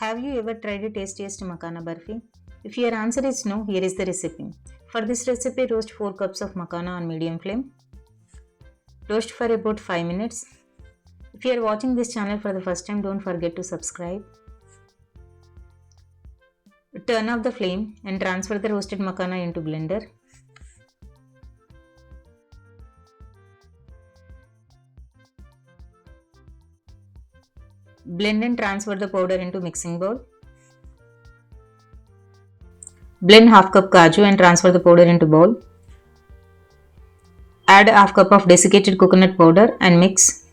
Have you ever tried a tastiest Makhana Barfi? If your answer is no, here is the recipe. For this recipe, roast 4 cups of makhana on medium flame. Roast for about 5 minutes. If you are watching this channel for the first time, don't forget to subscribe. Turn off the flame and transfer the roasted makhana into blender. Blend and transfer the powder into mixing bowl. Blend half cup kaju and transfer the powder into bowl. Add half cup of desiccated coconut powder and mix.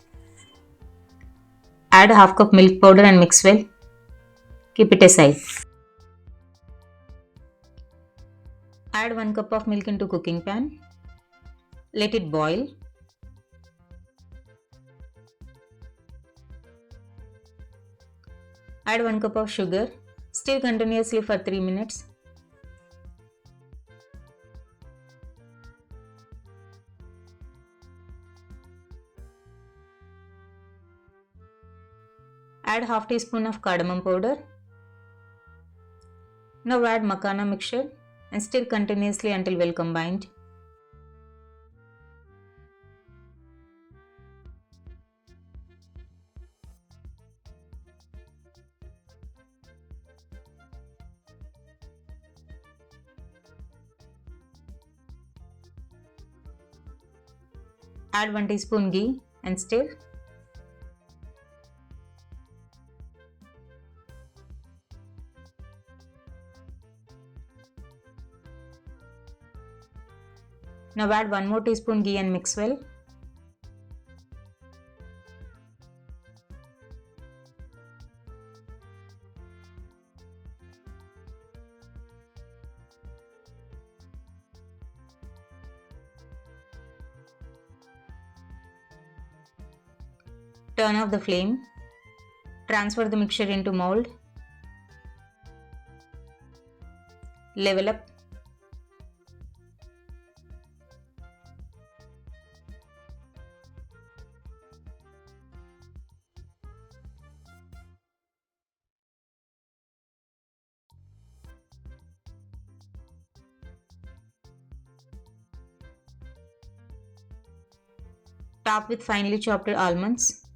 Add half cup milk powder and mix well. Keep it aside. Add 1 cup of milk into cooking pan. Let it boil. Add 1 cup of sugar. Stir continuously for 3 minutes. Add half teaspoon of cardamom powder. Now add makhana mixture and stir continuously until well combined. Add 1 teaspoon ghee and stir. Now add 1 more teaspoon ghee and mix well. Turn off the flame. Transfer the mixture into mold. Level up. Top with finely chopped almonds.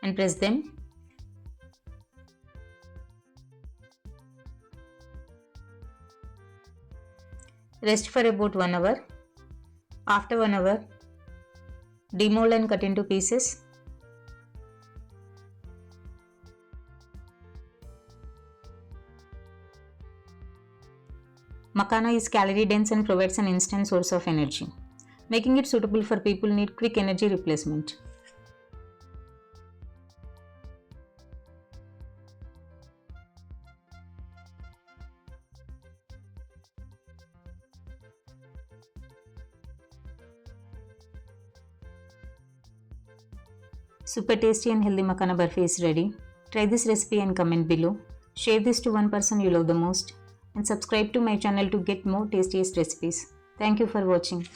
And press them. Rest for about 1 hour. After 1 hour, demold and cut into pieces. Makhana is calorie dense and provides an instant source of energy, making it suitable for people who need quick energy replacement. Super tasty and healthy Makhana Barfi is ready. Try this recipe and comment below. Share this to one person you love the most. And subscribe to my channel to get more tastiest recipes. Thank you for watching.